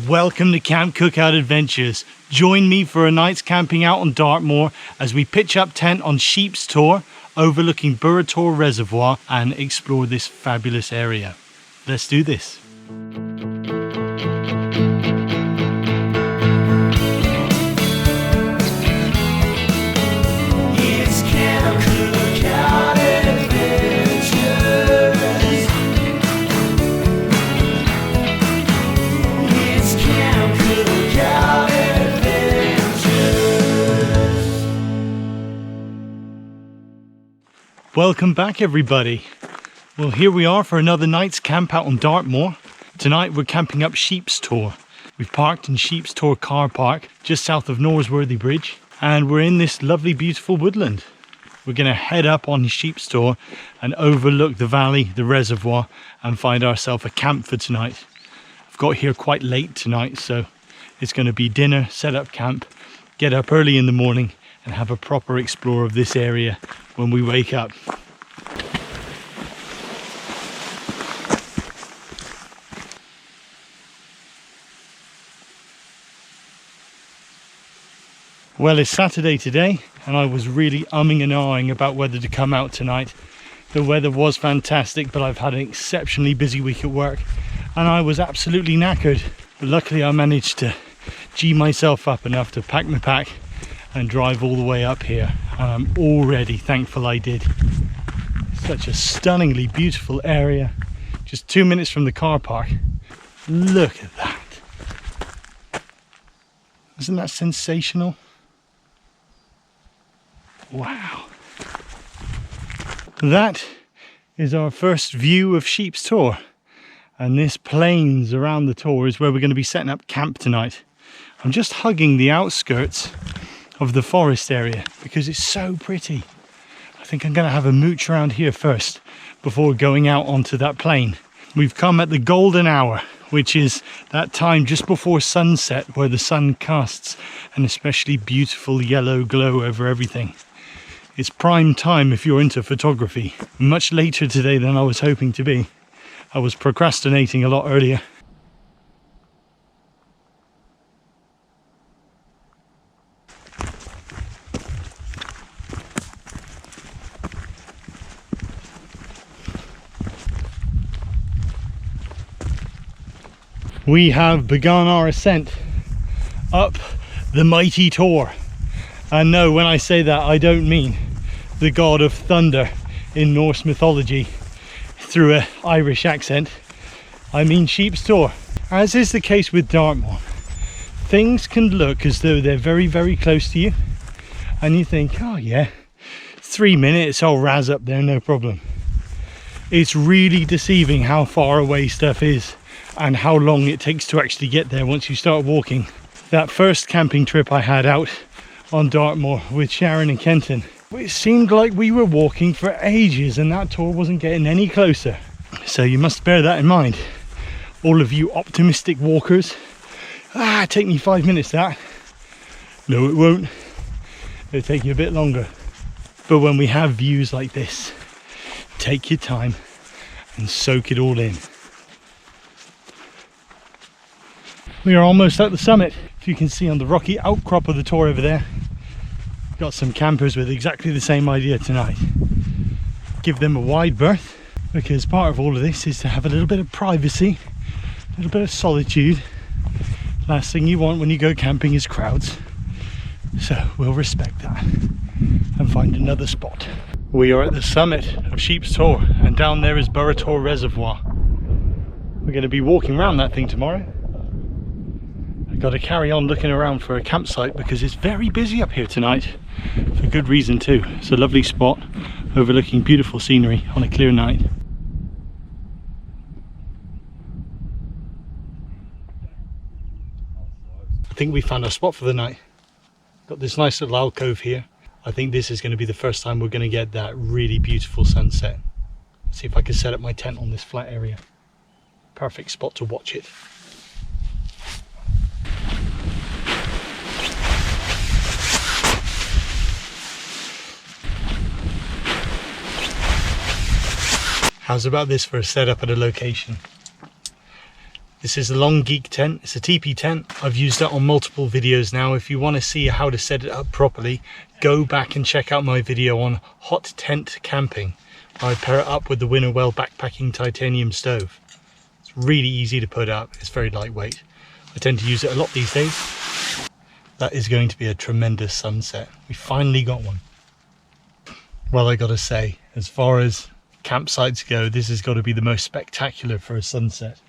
Welcome to Camp Cookout Adventures. Join me for a night's camping out on Dartmoor as we pitch up tent on Sheepstor, overlooking Burrator Reservoir, and explore this fabulous area. Let's do this. It's Camp Cookout Adventures. It's Camp Cookout Adventures. Welcome back, everybody. Well, here we are for another night's camp out on Dartmoor. Tonight we're camping up Sheepstor. We've parked in Sheepstor car park just south of Norsworthy Bridge, and we're in this lovely beautiful woodland. We're going to head up on Sheepstor and overlook the valley, the reservoir, and find ourselves a camp for tonight. I've got here quite late tonight, so it's going to be dinner, set up camp, get up early in the morning and have a proper explore of this area when we wake up. Well, it's Saturday today, and I was really umming and ahhing about whether to come out tonight. The weather was fantastic, but I've had an exceptionally busy week at work, and I was absolutely knackered. But luckily I managed to G myself up enough to pack my pack and drive all the way up here, and I'm already thankful I did. Such a stunningly beautiful area, just 2 minutes from the car park. Look at that. Isn't that sensational? Wow. That is our first view of Sheepstor, and this plains around the tor is where we're going to be setting up camp tonight. I'm just hugging the outskirts of the forest area because it's so pretty. I think I'm going to have a mooch around here first before going out onto that plain. We've come at the golden hour, which is that time just before sunset where the sun casts an especially beautiful yellow glow over everything. It's prime time if you're into photography. Much later today than I was hoping to be. I was procrastinating a lot earlier. We have begun our ascent up the mighty tor. And no, when I say that, I don't mean the god of thunder in Norse mythology through an Irish accent. I mean Sheepstor. As is the case with Dartmoor, things can look as though they're very, very close to you, and you think, oh yeah, 3 minutes, I'll razz up there, no problem. It's really deceiving how far away stuff is and how long it takes to actually get there once you start walking. That first camping trip I had out on Dartmoor with Sharon and Kenton, it seemed like we were walking for ages and that tor wasn't getting any closer. So you must bear that in mind, all of you optimistic walkers. Take me 5 minutes that. No, it won't. It'll take you a bit longer. But when we have views like this, take your time and soak it all in. We are almost at the summit. If you can see on the rocky outcrop of the tor over there, got some campers with exactly the same idea tonight. Give them a wide berth, because part of all of this is to have a little bit of privacy, a little bit of solitude. Last thing you want when you go camping is crowds. So we'll respect that and find another spot. We are at the summit of Sheepstor, and down there is Burrator Reservoir. We're going to be walking around that thing tomorrow. I've got to carry on looking around for a campsite because it's very busy up here tonight, for good reason too. It's a lovely spot overlooking beautiful scenery on a clear night. I think we found our spot for the night. Got this nice little alcove here. I think this is going to be the first time we're going to get that really beautiful sunset. See if I can set up my tent on this flat area. Perfect spot to watch it. How's about this for a setup at a location? This is a Long Geek tent. It's a teepee tent. I've used it on multiple videos now. If you want to see how to set it up properly, go back and check out my video on hot tent camping. I pair it up with the Winterwell backpacking titanium stove. It's really easy to put up. It's very lightweight. I tend to use it a lot these days. That is going to be a tremendous sunset. We finally got one. Well, I gotta say, as far as campsites go, this has got to be the most spectacular for a sunset.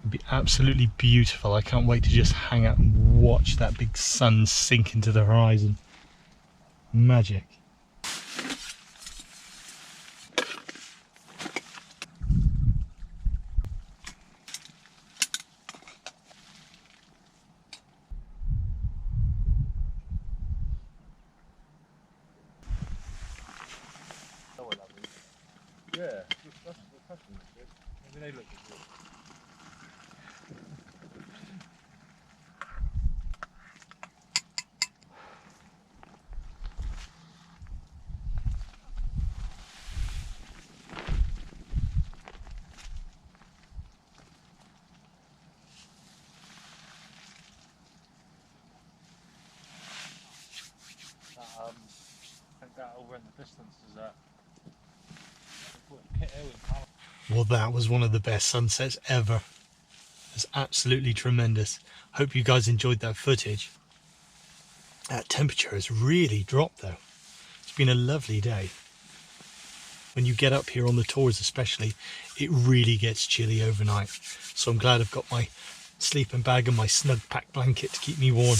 It'd be absolutely beautiful. I can't wait to just hang out and watch that big sun sink into the horizon. Magic. Yeah, that's good. Maybe they look good. I think that over in the distance is a Well, that was one of the best sunsets ever. It's absolutely tremendous. Hope you guys enjoyed that footage. That temperature has really dropped though. It's been a lovely day. When you get up here on the tours especially, it really gets chilly overnight. So I'm glad I've got my sleeping bag and my snug pack blanket to keep me warm.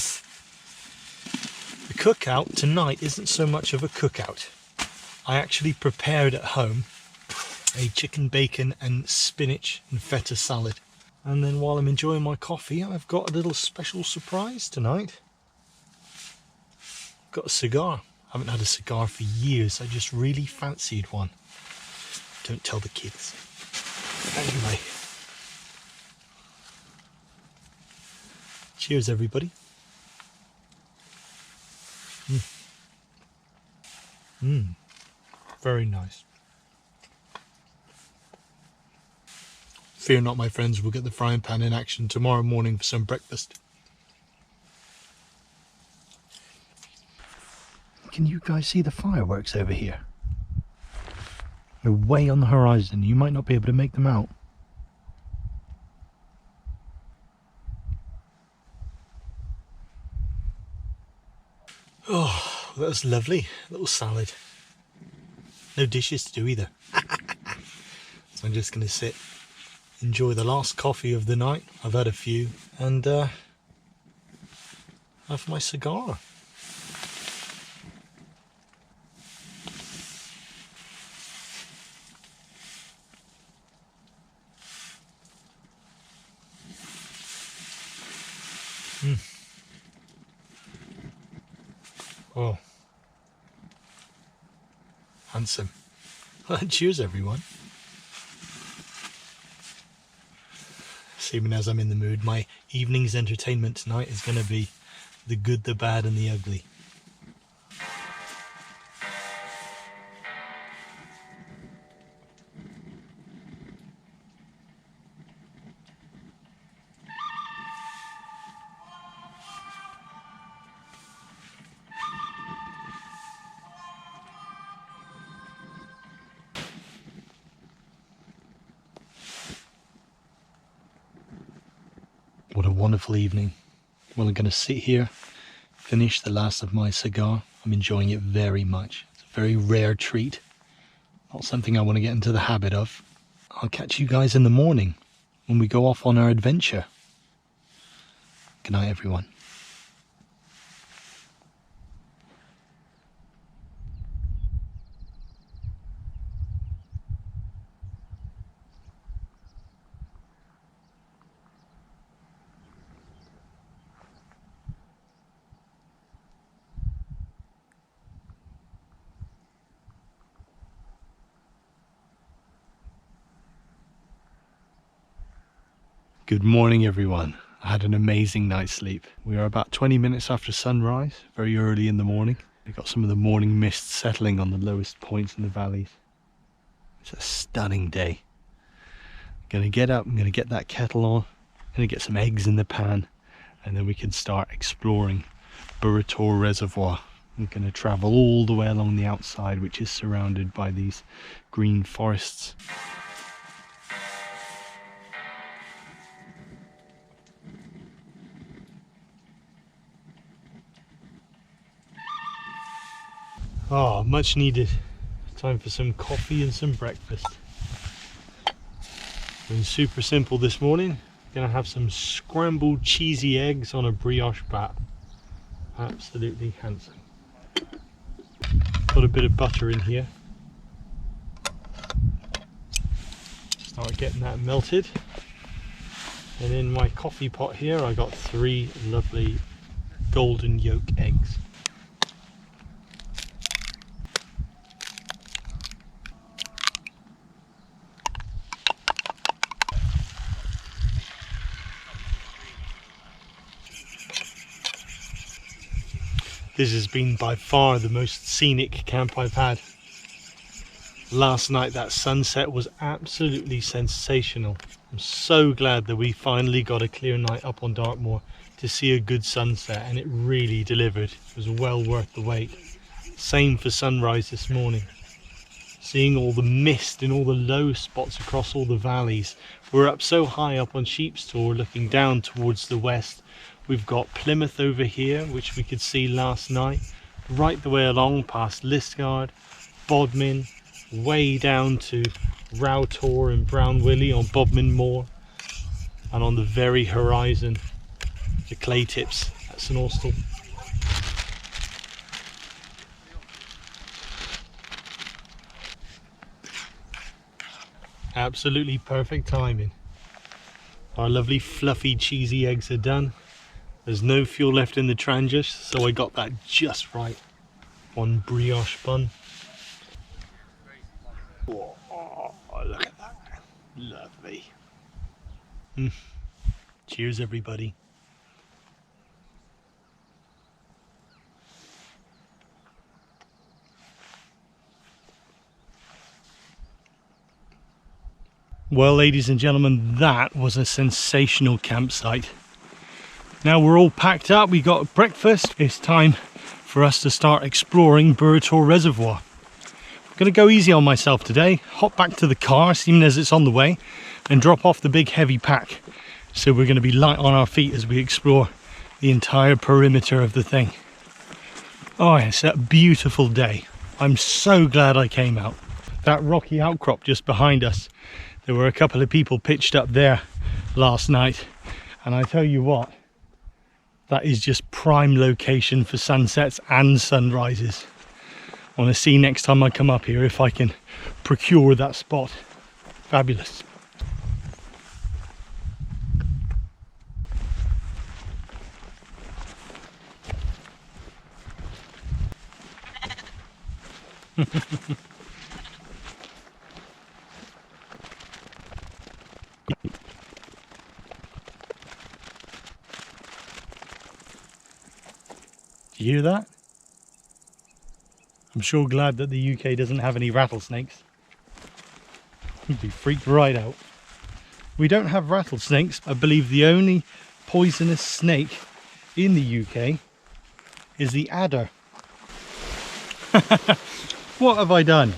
The cookout tonight isn't so much of a cookout. I actually prepared at home a chicken bacon and spinach and feta salad. And then while I'm enjoying my coffee, I've got a little special surprise tonight. I've got a cigar. I haven't had a cigar for years. I just really fancied one. Don't tell the kids. Anyway. Cheers, everybody. Very nice. Fear not, my friends, we'll get the frying pan in action tomorrow morning for some breakfast. Can you guys see the fireworks over here? They're way on the horizon. You might not be able to make them out. Oh, that was lovely. A little salad. No dishes to do either. So I'm just going to sit, enjoy the last coffee of the night. I've had a few, and have my cigar. Oh, handsome. Cheers, everyone. Seeming as I'm in the mood, my evening's entertainment tonight is going to be the good, the bad and the ugly. What a wonderful evening. Well, I'm going to sit here, finish the last of my cigar. I'm enjoying it very much. It's a very rare treat. Not something I want to get into the habit of. I'll catch you guys in the morning when we go off on our adventure. Good night, everyone. Good morning, everyone. I had an amazing night's sleep. We are about 20 minutes after sunrise, very early in the morning. We've got some of the morning mist settling on the lowest points in the valleys. It's a stunning day. Gonna get up, I'm gonna get that kettle on, gonna get some eggs in the pan, and then we can start exploring Burrator Reservoir. I'm gonna travel all the way along the outside, which is surrounded by these green forests. Oh, much needed. Time for some coffee and some breakfast. And super simple this morning. Gonna have some scrambled cheesy eggs on a brioche bat. Absolutely handsome. Got a bit of butter in here. Start getting that melted. And in my coffee pot here I got 3 lovely golden yolk eggs. This has been by far the most scenic camp I've had. Last night that sunset was absolutely sensational. I'm so glad that we finally got a clear night up on Dartmoor to see a good sunset, and it really delivered. It was well worth the wait. Same for sunrise this morning. Seeing all the mist in all the low spots across all the valleys. We're up so high up on Sheepstor looking down towards the west. We've got Plymouth over here, which we could see last night, right the way along past Liskeard, Bodmin, way down to Routor and Brown Willie on Bodmin Moor, and on the very horizon, the clay tips at St Austell. Absolutely perfect timing. Our lovely fluffy cheesy eggs are done. There's no fuel left in the transish, so I got that just right. One brioche bun. Oh, look at that. Lovely. Cheers, everybody. Well, ladies and gentlemen, that was a sensational campsite. Now we're all packed up, we got breakfast. It's time for us to start exploring Burrator Reservoir. I'm going to go easy on myself today, hop back to the car, seeing as it's on the way, and drop off the big heavy pack. So we're going to be light on our feet as we explore the entire perimeter of the thing. Oh, it's a beautiful day. I'm so glad I came out. That rocky outcrop just behind us, there were a couple of people pitched up there last night, and I tell you what, that is just prime location for sunsets and sunrises. I want to see next time I come up here if I can procure that spot. Fabulous. Do you hear that? I'm sure glad that the UK doesn't have any rattlesnakes. You'd be freaked right out. We don't have rattlesnakes. I believe the only poisonous snake in the UK is the adder. What have I done?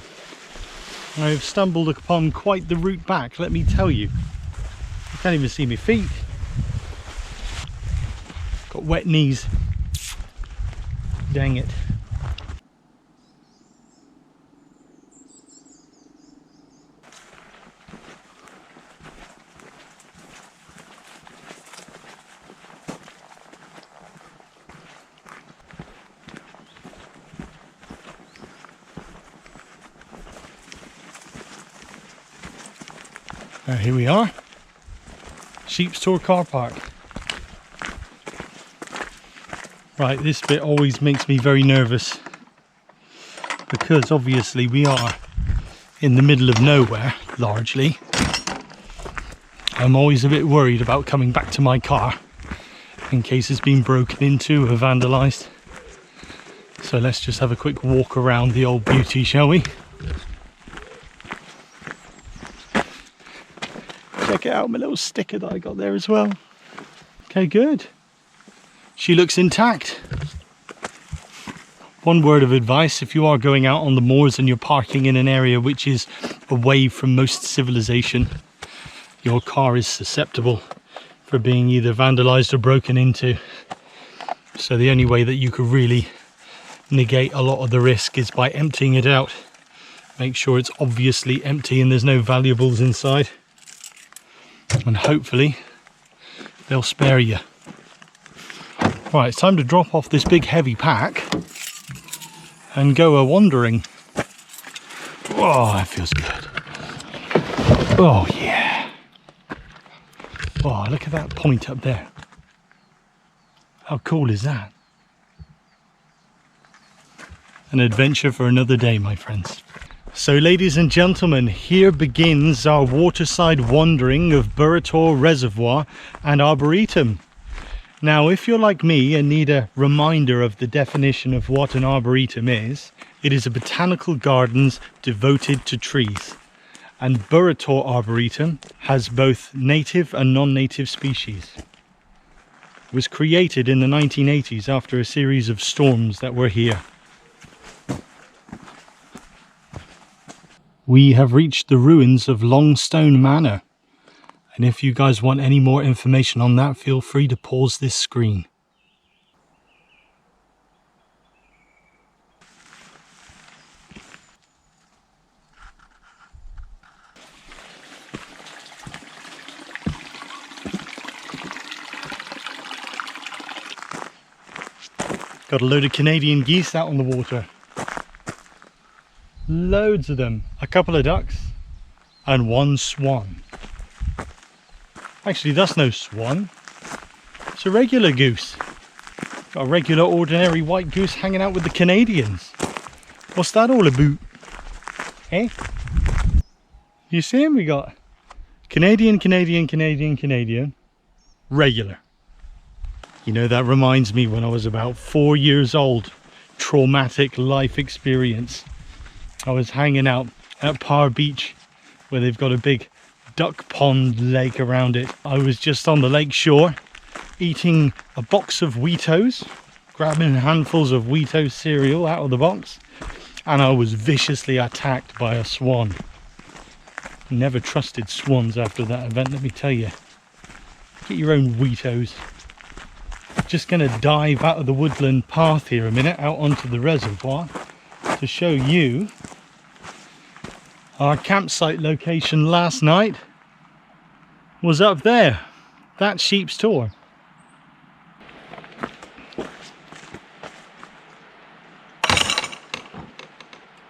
I've stumbled upon quite the route back, let me tell you. I can't even see my feet. Got wet knees. Dang it. Here we are. Sheepstor car park. Right, this bit always makes me very nervous because obviously we are in the middle of nowhere, largely. I'm always a bit worried about coming back to my car in case it's been broken into or vandalised. So let's just have a quick walk around the old beauty, shall we? get out my little sticker that I got there as well. Okay, good. She looks intact. One word of advice, if you are going out on the moors and you're parking in an area which is away from most civilization, your car is susceptible for being either vandalized or broken into. So the only way that you could really negate a lot of the risk is by emptying it out. Make sure it's obviously empty and there's no valuables inside. And hopefully they'll spare you. Right, it's time to drop off this big heavy pack and go a-wandering. Oh, that feels good. Oh, yeah. Oh, look at that point up there. How cool is that? An adventure for another day, my friends. So, ladies and gentlemen, here begins our waterside wandering of Burrator Reservoir and Arboretum. Now, if you're like me and need a reminder of the definition of what an arboretum is, it is a botanical gardens devoted to trees. And Burrator Arboretum has both native and non-native species. It was created in the 1980s after a series of storms that were here. We have reached the ruins of Longstone Manor. And if you guys want any more information on that, feel free to pause this screen. Got a load of Canadian geese out on the water. Loads of them. A couple of ducks and one swan. Actually, that's no swan. It's a regular goose. Got a regular, ordinary white goose hanging out with the Canadians. What's that all about? Eh? You see him? We got Canadian, Canadian, Canadian, Canadian. Regular. You know, that reminds me when I was about 4 years old. Traumatic life experience. I was hanging out at Par Beach where they've got a big duck pond lake around it. I was just on the lake shore eating a box of Wheatos, grabbing handfuls of Wheatos cereal out of the box, and I was viciously attacked by a swan. Never trusted swans after that event, let me tell you. Get your own Wheatos. Just going to dive out of the woodland path here a minute out onto the reservoir to show you our campsite location last night was up there. That's Sheepstor.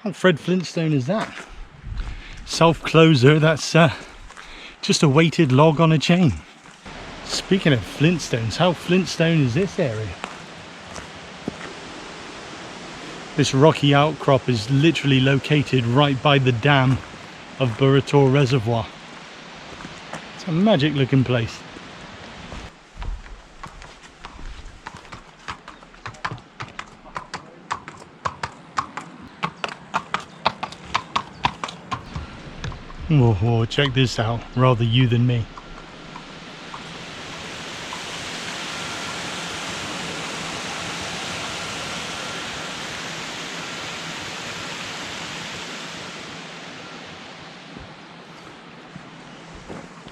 How Fred Flintstone is that? Self-closer, that's just a weighted log on a chain. Speaking of Flintstones, how Flintstone is this area? This rocky outcrop is literally located right by the dam of Burrator Reservoir. It's a magic looking place. Whoa, check this out, rather you than me.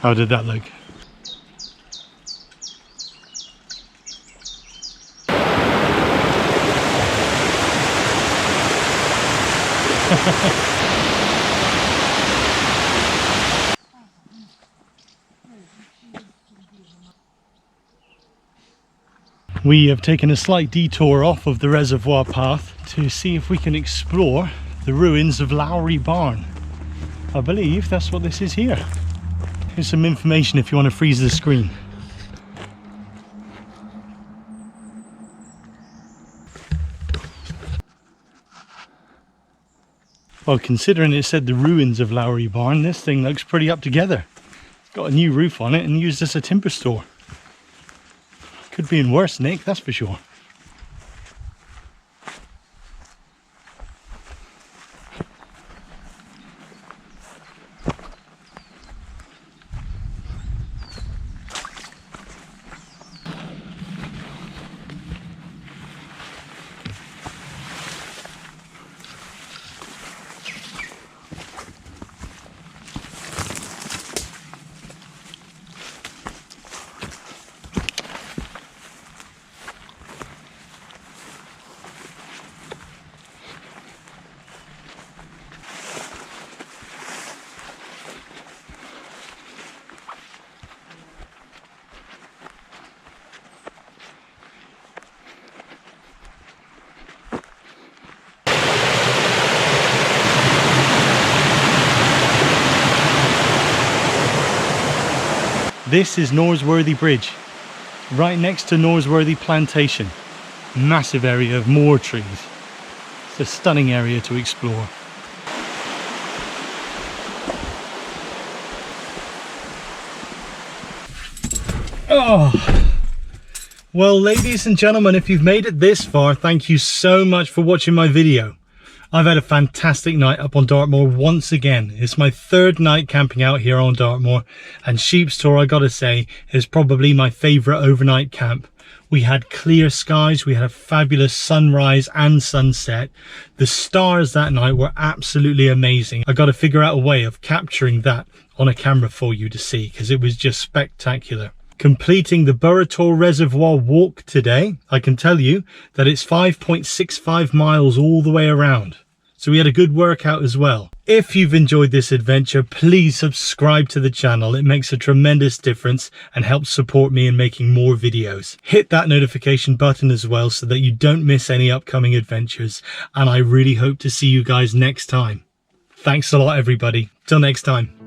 How did that look? We have taken a slight detour off of the reservoir path to see if we can explore the ruins of Lowry Barn. I believe that's what this is here. Here's some information if you want to freeze the screen. Well, considering it said the ruins of Lowry Barn, this thing looks pretty up together. It's got a new roof on it and used as a timber store. Could be in worse, Nick, that's for sure. This is Norsworthy Bridge, right next to Norsworthy Plantation. Massive area of moor trees. It's a stunning area to explore. Oh, well, ladies and gentlemen, if you've made it this far, thank you so much for watching my video. I've had a fantastic night up on Dartmoor once again. It's my third night camping out here on Dartmoor, and Sheepstor, I gotta say, is probably my favourite overnight camp. We had clear skies, we had a fabulous sunrise and sunset. The stars that night were absolutely amazing. I gotta figure out a way of capturing that on a camera for you to see, because it was just spectacular. Completing the Burrator Reservoir walk today, I can tell you that it's 5.65 miles all the way around. So we had a good workout as well. If you've enjoyed this adventure, please subscribe to the channel. It makes a tremendous difference and helps support me in making more videos. Hit that notification button as well so that you don't miss any upcoming adventures. And I really hope to see you guys next time. Thanks a lot, everybody. Till next time.